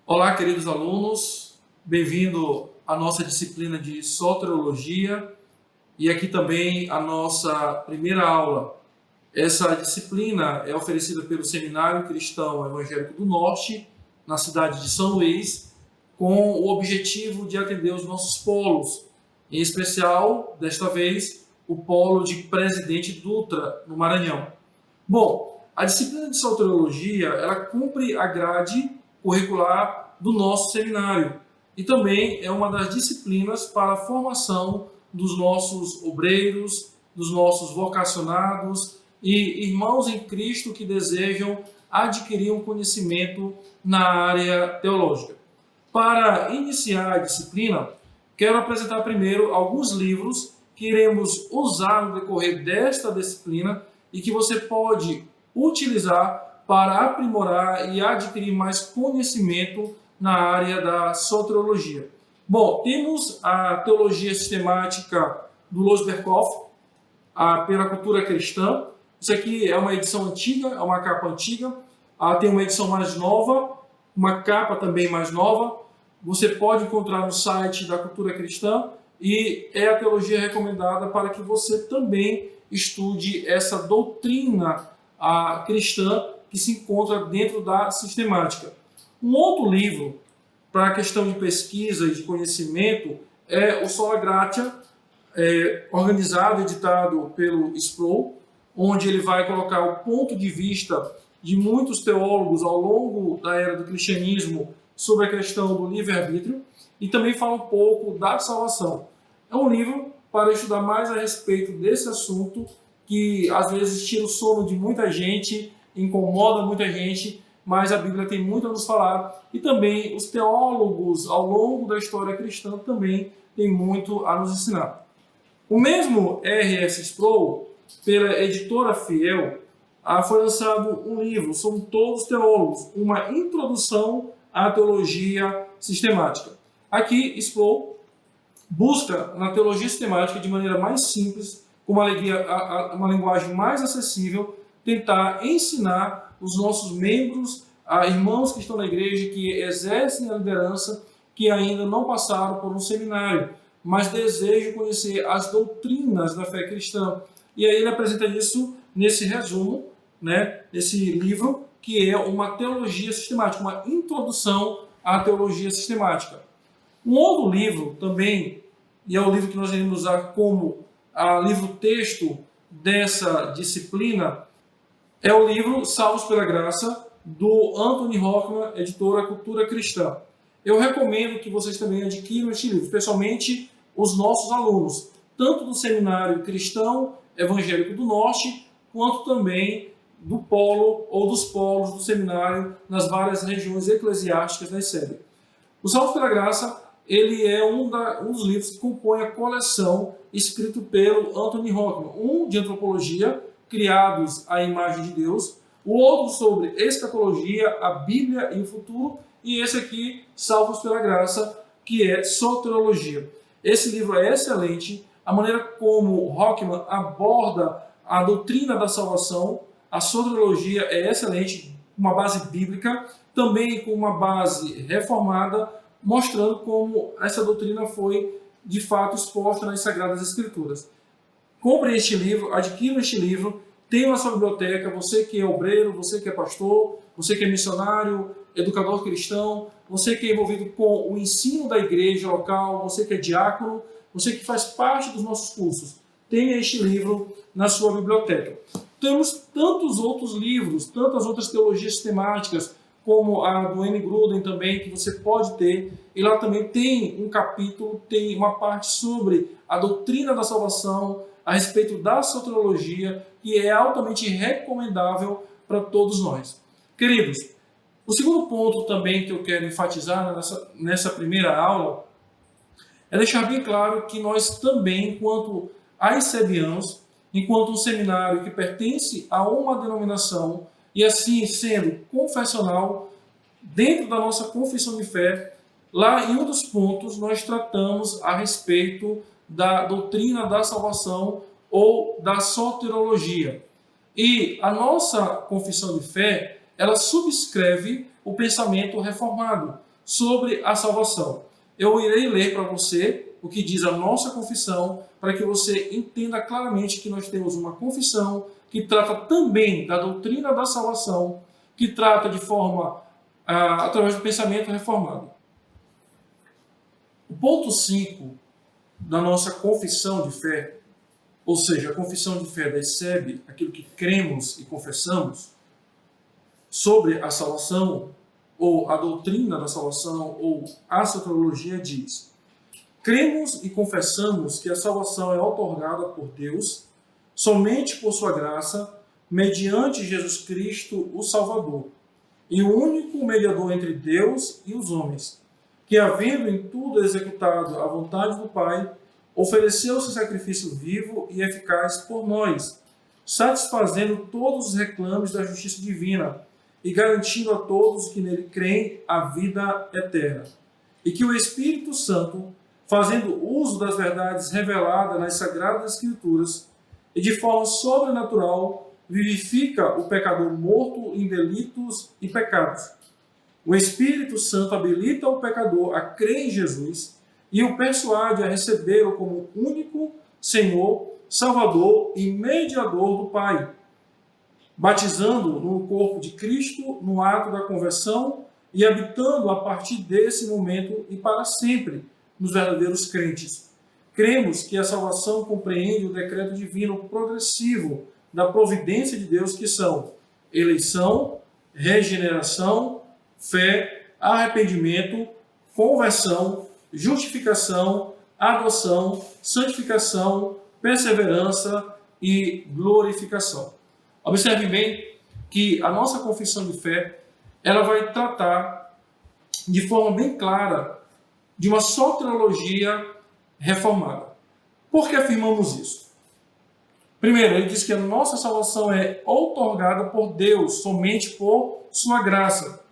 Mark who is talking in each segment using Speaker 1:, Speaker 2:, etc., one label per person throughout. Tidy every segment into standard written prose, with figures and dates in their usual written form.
Speaker 1: Olá, queridos alunos, bem-vindo à nossa disciplina de Soteriologia e aqui também a nossa primeira aula. Essa disciplina é oferecida pelo Seminário Cristão Evangélico do Norte, na cidade de São Luís, com o objetivo de atender os nossos polos, em especial, desta vez, o polo de Presidente Dutra, no Maranhão. Bom, a disciplina de Soteriologia, ela cumpre a grade curricular do nosso seminário e também é uma das disciplinas para a formação dos nossos obreiros, dos nossos vocacionados e irmãos em Cristo que desejam adquirir um conhecimento na área teológica. Para iniciar a disciplina, quero apresentar primeiro alguns livros que iremos usar no decorrer desta disciplina e que você pode utilizar para aprimorar e adquirir mais conhecimento na área da soteriologia. Bom, temos a Teologia Sistemática do Lois Berkhof, pela Cultura Cristã. Isso aqui é uma edição antiga, é uma capa antiga. Tem uma edição mais nova, uma capa também mais nova. Você pode encontrar no site da Cultura Cristã e é a teologia recomendada para que você também estude essa doutrina cristã que se encontra dentro da sistemática. Um outro livro para a questão de pesquisa e de conhecimento é o Sola Gratia, organizado, editado pelo Sproul, onde ele vai colocar o ponto de vista de muitos teólogos ao longo da era do cristianismo sobre a questão do livre-arbítrio e também fala um pouco da salvação. É um livro para estudar mais a respeito desse assunto que às vezes tira o sono de muita gente, incomoda muita gente, mas a Bíblia tem muito a nos falar e também os teólogos ao longo da história cristã também têm muito a nos ensinar. O mesmo R.S. Sproul, pela editora Fiel, foi lançado um livro, são todos teólogos, uma introdução à teologia sistemática. Aqui, Sproul busca na teologia sistemática de maneira mais simples, com uma linguagem mais acessível, tentar ensinar os nossos membros, irmãos que estão na igreja, que exercem a liderança, que ainda não passaram por um seminário, mas desejam conhecer as doutrinas da fé cristã. E aí ele apresenta isso nesse resumo, nesse livro, que é uma teologia sistemática, uma introdução à teologia sistemática. Um outro livro também, e é o livro que nós iremos usar como livro-texto dessa disciplina, é o livro Salvos pela Graça, do Anthony Hockman, editora Cultura Cristã. Eu recomendo que vocês também adquiram este livro, especialmente os nossos alunos, tanto do Seminário Cristão Evangélico do Norte, quanto também do polo ou dos polos do seminário nas várias regiões eclesiásticas da SEB. O Salvos pela Graça, ele é um dos livros que compõe a coleção escrito pelo Anthony Hockman, um de antropologia, criados à imagem de Deus, o outro sobre escatologia, a Bíblia e o futuro, e esse aqui, Salvos pela Graça, que é soteriologia. Esse livro é excelente, a maneira como Hockman aborda a doutrina da salvação, a soteriologia é excelente, uma base bíblica, também com uma base reformada, mostrando como essa doutrina foi, de fato, exposta nas Sagradas Escrituras. Compre este livro, adquira este livro, tenha na sua biblioteca, você que é obreiro, você que é pastor, você que é missionário, educador cristão, você que é envolvido com o ensino da igreja local, você que é diácono, você que faz parte dos nossos cursos, tenha este livro na sua biblioteca. Temos tantos outros livros, tantas outras teologias sistemáticas, como a do M. Gruden também, que você pode ter, e lá também tem um capítulo, tem uma parte sobre a doutrina da salvação, a respeito da soteriologia, que é altamente recomendável para todos nós. Queridos, o segundo ponto também que eu quero enfatizar nessa primeira aula é deixar bem claro que nós também, enquanto aicebianos, enquanto um seminário que pertence a uma denominação, e assim sendo confessional, dentro da nossa confissão de fé, lá em um dos pontos nós tratamos a respeito da doutrina da salvação ou da soteriologia. E a nossa confissão de fé, ela subscreve o pensamento reformado. sobre a salvação. Eu irei ler para você o que diz a nossa confissão, para que você entenda claramente que nós temos uma confissão que trata também da doutrina da salvação, que trata de forma, através do pensamento reformado. O ponto 5 da nossa confissão de fé, ou seja, a confissão de fé recebe aquilo que cremos e confessamos sobre a salvação, ou a doutrina da salvação, ou a soteriologia, diz: cremos e confessamos que a salvação é outorgada por Deus, somente por sua graça, mediante Jesus Cristo, o Salvador, e o único mediador entre Deus e os homens, que, havendo em tudo executado a vontade do Pai, ofereceu seu sacrifício vivo e eficaz por nós, satisfazendo todos os reclames da justiça divina e garantindo a todos que nele creem a vida eterna. E que o Espírito Santo, fazendo uso das verdades reveladas nas Sagradas Escrituras, e de forma sobrenatural, vivifica o pecador morto em delitos e pecados. O Espírito Santo habilita o pecador a crer em Jesus e o persuade a recebê-lo como único Senhor, Salvador e mediador do Pai, batizando-o no corpo de Cristo no ato da conversão e habitando a partir desse momento e para sempre nos verdadeiros crentes. Cremos que a salvação compreende o decreto divino progressivo da providência de Deus, que são eleição, regeneração, fé, arrependimento, conversão, justificação, adoção, santificação, perseverança e glorificação. Observe bem que a nossa confissão de fé, ela vai tratar de forma bem clara de uma soteriologia reformada. Por que afirmamos isso? Primeiro, ele diz que a nossa salvação é outorgada por Deus, somente por sua graça.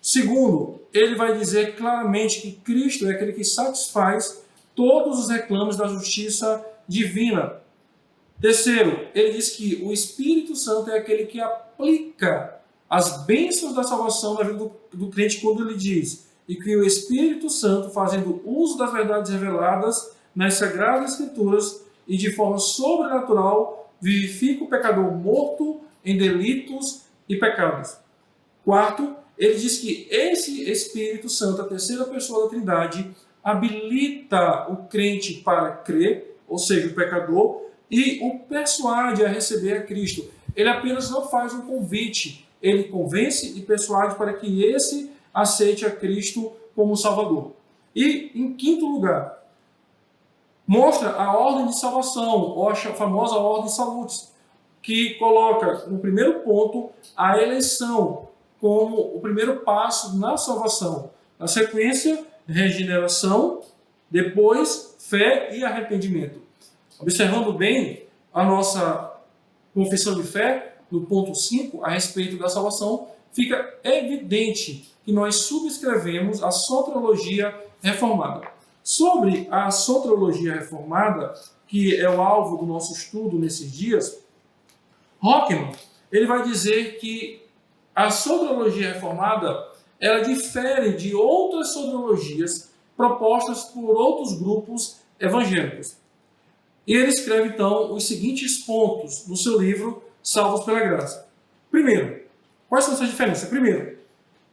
Speaker 1: Segundo, ele vai dizer claramente que Cristo é aquele que satisfaz todos os reclames da justiça divina. Terceiro, ele diz que o Espírito Santo é aquele que aplica as bênçãos da salvação na vida do crente, quando ele diz: e que o Espírito Santo, fazendo uso das verdades reveladas nas Sagradas Escrituras e de forma sobrenatural, vivifica o pecador morto em delitos e pecados. Quarto, ele diz que esse Espírito Santo, a terceira pessoa da Trindade, habilita o crente para crer, ou seja, o pecador, e o persuade a receber a Cristo. Ele apenas não faz um convite, ele convence e persuade para que esse aceite a Cristo como Salvador. E, em quinto lugar, mostra a ordem de salvação, ou a famosa ordem salutis, que coloca no primeiro ponto a eleição como o primeiro passo na salvação. Na sequência, regeneração, depois fé e arrependimento. Observando bem a nossa confissão de fé, no ponto 5, a respeito da salvação, fica evidente que nós subscrevemos a soteriologia reformada. Sobre a soteriologia reformada, que é o alvo do nosso estudo nesses dias, Rockman, ele vai dizer que a soteriologia reformada, ela difere de outras soteriologias propostas por outros grupos evangélicos. E ele escreve, então, os seguintes pontos no seu livro Salvos pela Graça. Primeiro, quais são essas diferenças? Primeiro,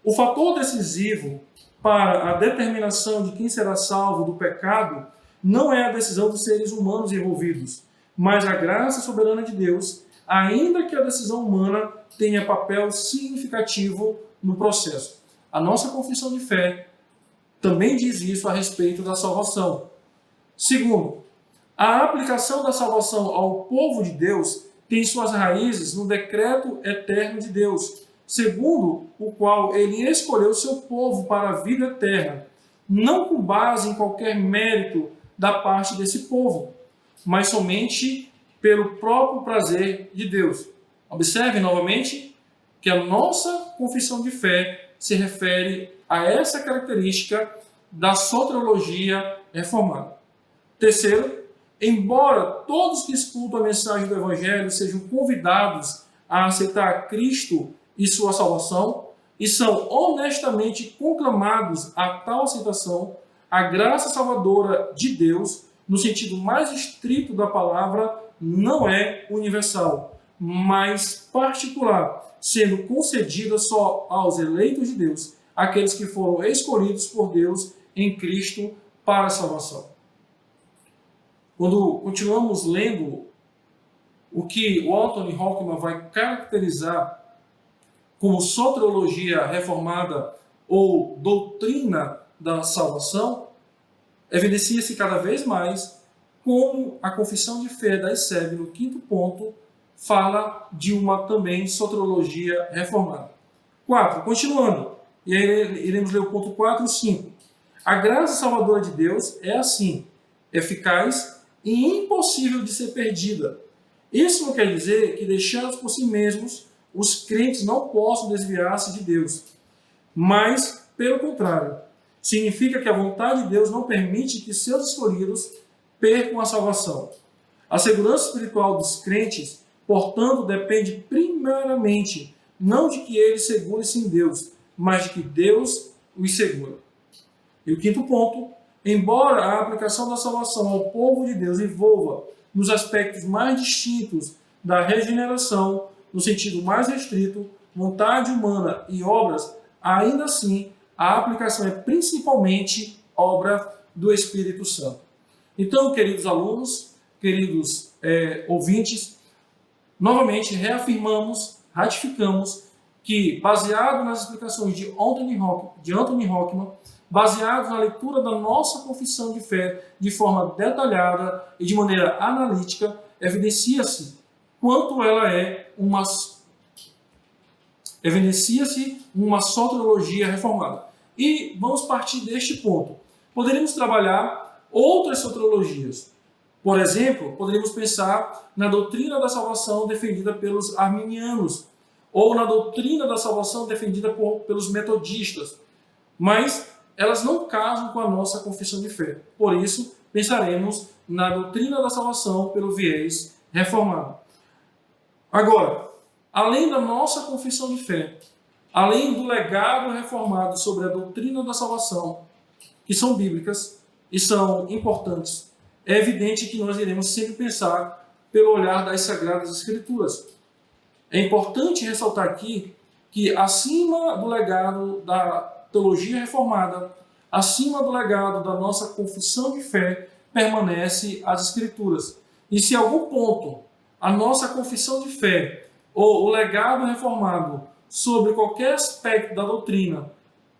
Speaker 1: o fator decisivo para a determinação de quem será salvo do pecado não é a decisão dos seres humanos envolvidos, mas a graça soberana de Deus, ainda que a decisão humana tenha papel significativo no processo. A nossa confissão de fé também diz isso a respeito da salvação. Segundo, a aplicação da salvação ao povo de Deus tem suas raízes no decreto eterno de Deus, segundo o qual ele escolheu seu povo para a vida eterna, não com base em qualquer mérito da parte desse povo, mas somente pelo próprio prazer de Deus. Observe novamente que a nossa confissão de fé se refere a essa característica da soteriologia reformada. Terceiro, embora todos que escutam a mensagem do Evangelho sejam convidados a aceitar Cristo e sua salvação, e são honestamente conclamados a tal aceitação, a graça salvadora de Deus, no sentido mais estrito da palavra, não é universal, mas particular, sendo concedida só aos eleitos de Deus, aqueles que foram escolhidos por Deus em Cristo para a salvação. Quando continuamos lendo o que o Anthony Hockman vai caracterizar como soteriologia reformada ou doutrina da salvação, evidencia-se cada vez mais como a confissão de fé da ICEB, no quinto ponto, fala de uma também soteriologia reformada. 4. Continuando, e aí iremos ler o ponto 4 e 5. A graça salvadora de Deus é assim, eficaz e impossível de ser perdida. Isso não quer dizer que, deixados por si mesmos, os crentes não possam desviar-se de Deus. Mas, pelo contrário, significa que a vontade de Deus não permite que seus escolhidos percam a salvação. A segurança espiritual dos crentes, portanto, depende primeiramente não de que eles segurem-se em Deus, mas de que Deus os segura. E o quinto ponto, embora a aplicação da salvação ao povo de Deus envolva nos aspectos mais distintos da regeneração, no sentido mais restrito, vontade humana e obras, ainda assim, a aplicação é principalmente obra do Espírito Santo. Então, queridos alunos, queridos ouvintes, novamente reafirmamos, ratificamos que, baseado nas explicações de Anthony Hockman, baseados na leitura da nossa confissão de fé de forma detalhada e de maneira analítica, evidencia-se quanto ela é uma soteriologia reformada. E vamos partir deste ponto. Poderíamos trabalhar outras soteriologias. Por exemplo, poderíamos pensar na doutrina da salvação defendida pelos arminianos, ou na doutrina da salvação defendida pelos metodistas. Mas elas não casam com a nossa confissão de fé. Por isso, pensaremos na doutrina da salvação pelo viés reformado. Agora, além da nossa confissão de fé, além do legado reformado sobre a doutrina da salvação, que são bíblicas e são importantes, é evidente que nós iremos sempre pensar pelo olhar das Sagradas Escrituras. É importante ressaltar aqui que, acima do legado da teologia reformada, acima do legado da nossa confissão de fé, permanece as Escrituras. E se em algum ponto a nossa confissão de fé ou o legado reformado sobre qualquer aspecto da doutrina,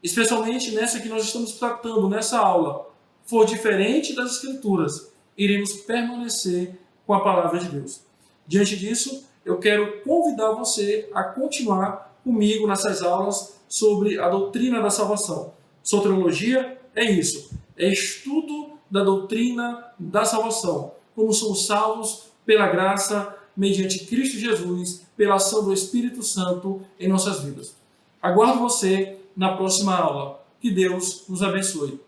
Speaker 1: especialmente nessa que nós estamos tratando nessa aula, for diferente das Escrituras, iremos permanecer com a palavra de Deus. Diante disso, eu quero convidar você a continuar comigo nessas aulas sobre a doutrina da salvação. Soteriologia é isso, é estudo da doutrina da salvação, como somos salvos pela graça, mediante Cristo Jesus, pela ação do Espírito Santo em nossas vidas. Aguardo você na próxima aula. Que Deus nos abençoe.